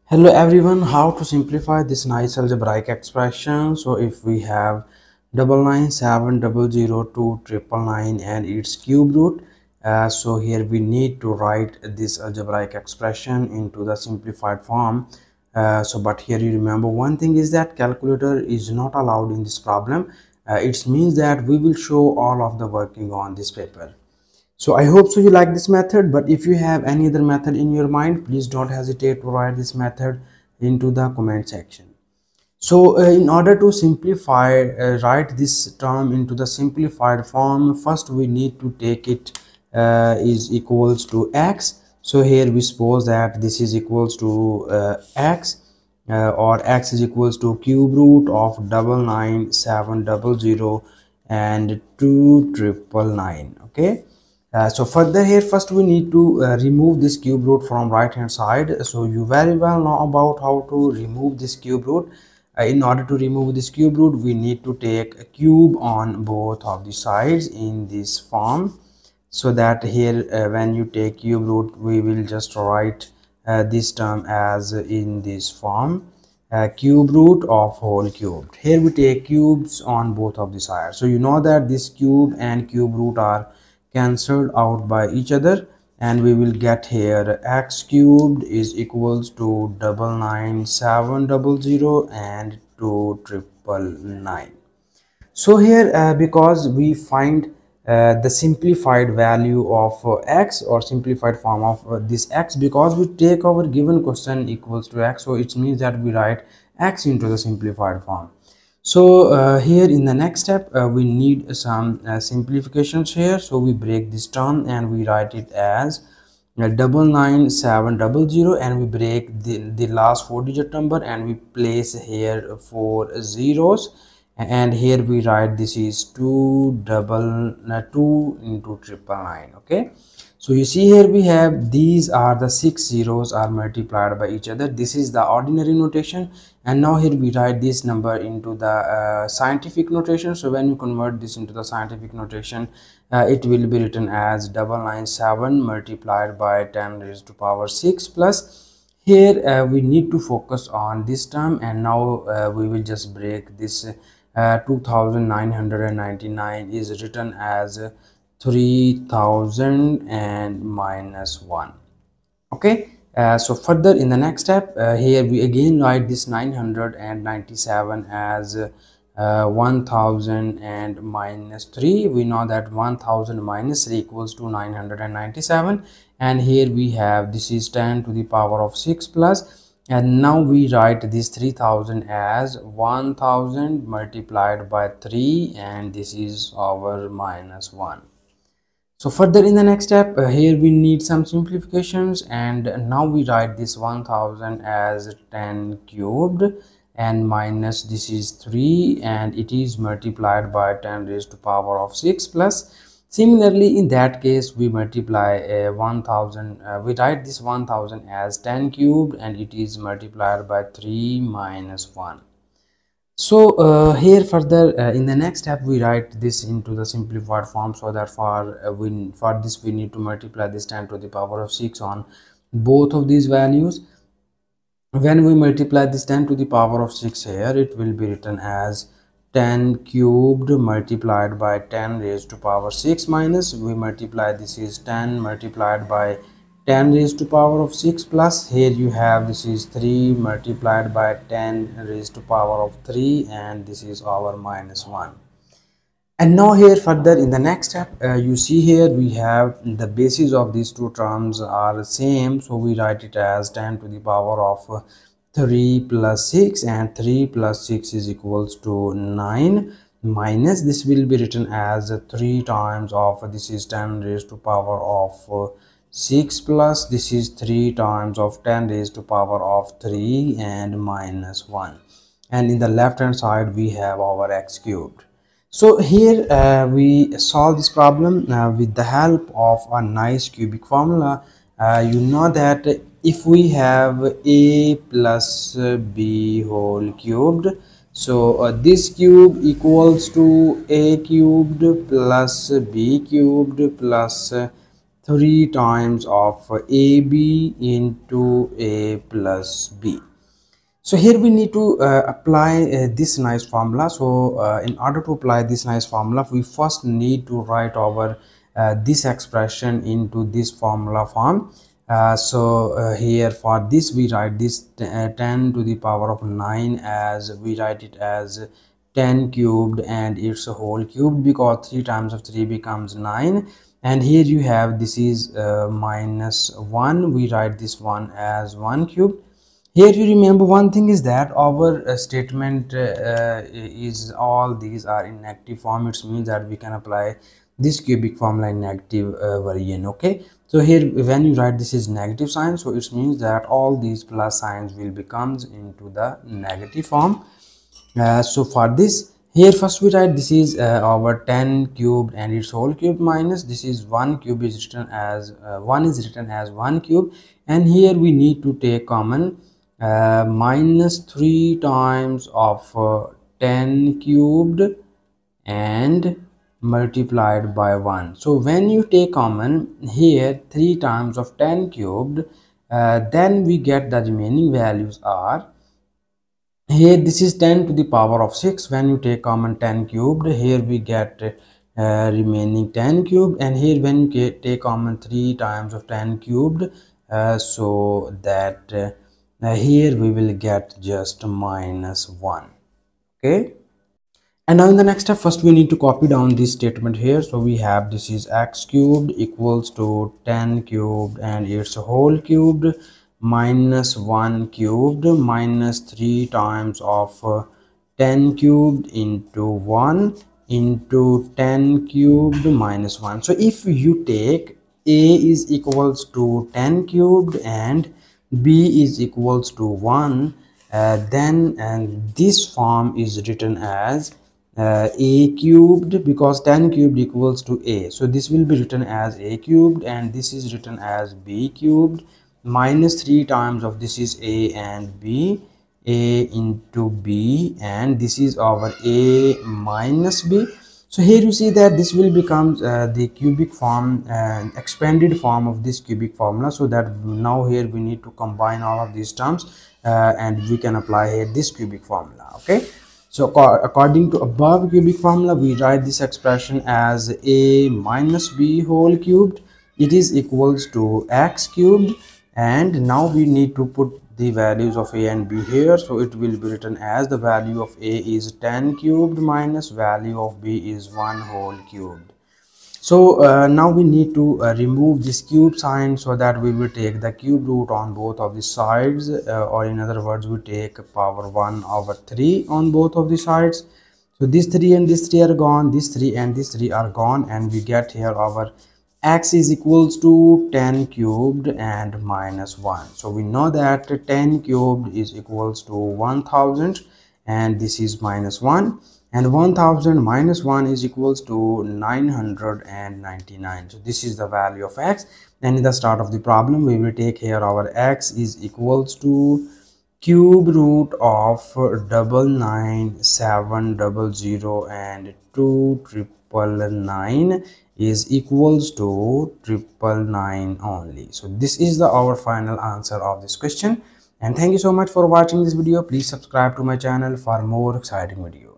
Hello everyone, how to simplify this nice algebraic expression. So if we have 997002999 and its cube root, so here we need to write this algebraic expression into the simplified form. But here you remember one thing is that calculator is not allowed in this problem. It means that we will show all of the working on this paper. So I hope so you like this method, but if you have any other method in your mind, please don't hesitate to write this method into the comment section. So in order to simplify, write this term into the simplified form, first we need to take it is equals to x. So here we suppose that this is equals to x, or x is equals to cube root of 99700 and 2999. Okay. So further here, first we need to remove this cube root from right hand side. So you very well know about how to remove this cube root. In order to remove this cube root, we need to take a cube on both of the sides in this form, so that here when you take cube root, we will just write this term as in this form, cube root of whole cubed. Here we take cubes on both of the sides. So you know that this cube and cube root are cancelled out by each other, and we will get here x cubed is equals to 99700 and 2999. So here because we find the simplified value of x, or simplified form of this x, because we take our given question equals to x, so it means that we write x into the simplified form. So here in the next step we need some simplifications here. So we break this term and we write it as 99700, and we break the last 4-digit number and we place here 4 zeros, and here we write this is 2 into 999. Okay, so you see here we have these are the 6 zeros are multiplied by each other. This is the ordinary notation, and now here we write this number into the scientific notation. So when you convert this into the scientific notation, it will be written as 997 multiplied by 10 raised to power 6 plus. Here we need to focus on this term, and now we will just break this 2999 is written as 3000 and minus 1. Okay, so further in the next step, here we again write this 997 as 1000 and minus 3. We know that 1000 minus 3 equals to 997, and here we have this is 10 to the power of 6 plus, and now we write this 3000 as 1000 multiplied by 3, and this is our minus 1. So further in the next step, here we need some simplifications, and now we write this 1000 as 10 cubed and minus this is 3, and it is multiplied by 10 raised to power of 6 plus. Similarly, in that case we multiply 1000, we write this 1000 as 10 cubed and it is multiplied by 3 minus 1. So here further in the next step we write this into the simplified form, so that for this we need to multiply this 10 to the power of 6 on both of these values. When we multiply this 10 to the power of 6 here, it will be written as 10 cubed multiplied by 10 raised to power 6 minus, we multiply this is 10 multiplied by 10 raised to power of 6 plus, here you have this is 3 multiplied by 10 raised to power of 3, and this is our minus 1. And now here further in the next step, you see here we have the basis of these two terms are the same, so we write it as 10 to the power of 3 plus 6, and 3 plus 6 is equals to 9, minus this will be written as 3 times of this is 10 raised to power of 6 plus this is 3 times of 10 raised to power of 3 and minus 1, and in the left hand side we have our x cubed. So here we solve this problem with the help of a nice cubic formula. You know that if we have a plus b whole cubed, so this cube equals to a cubed plus b cubed plus 3 times of AB into A plus B. So here we need to apply this nice formula. So in order to apply this nice formula, we first need to write our this expression into this formula form. Here for this we write this 10 to the power of 9 as we write it as 10 cubed and its a whole cubed, because 3 times of 3 becomes 9. And here you have this is minus 1, we write this one as 1 cubed. Here you remember one thing is that our statement is all these are in negative form. It means that we can apply this cubic formula in negative variant. Okay, so here when you write this is negative sign, so it means that all these plus signs will becomes into the negative form. So for this, here first we write this is our 10 cubed and its whole cube minus this is 1 cube is written as 1 is written as 1 cube, and here we need to take common minus 3 times of 10 cubed and multiplied by 1. So when you take common here 3 times of 10 cubed, then we get the remaining values are, here this is 10 to the power of 6. When you take common 10 cubed, here we get remaining 10 cubed, and here when you take common 3 times of 10 cubed, so that here we will get just minus 1. Okay, and now in the next step, first we need to copy down this statement here. So we have this is x cubed equals to 10 cubed and its whole cubed minus 1 cubed minus 3 times of 10 cubed into 1 into 10 cubed minus 1. So if you take a is equals to 10 cubed and b is equals to 1, then and this form is written as a cubed, because 10 cubed equals to a, so this will be written as a cubed, and this is written as b cubed minus 3 times of this is a and b, a into b, and this is our a minus b. So here you see that this will become the cubic form and expanded form of this cubic formula. So that now here we need to combine all of these terms and we can apply here this cubic formula. Okay, so according to above cubic formula, we write this expression as a minus b whole cubed, it is equals to x cubed, and now we need to put the values of a and b here. So it will be written as the value of a is 10 cubed minus value of b is 1 whole cubed. So now we need to remove this cube sign, so that we will take the cube root on both of the sides, or in other words we take power 1 over 3 on both of the sides. So this 3 and this 3 are gone, this 3 and this 3 are gone, and we get here our x is equals to 10 cubed and minus 1. So we know that 10 cubed is equals to 1000, and this is minus 1, and 1000 minus 1 is equals to 999. So this is the value of x, and in the start of the problem we will take here our x is equals to cube root of 99700 and 2999 is equals to 999 only. So this is our final answer of this question. And thank you so much for watching this video. Please subscribe to my channel for more exciting videos.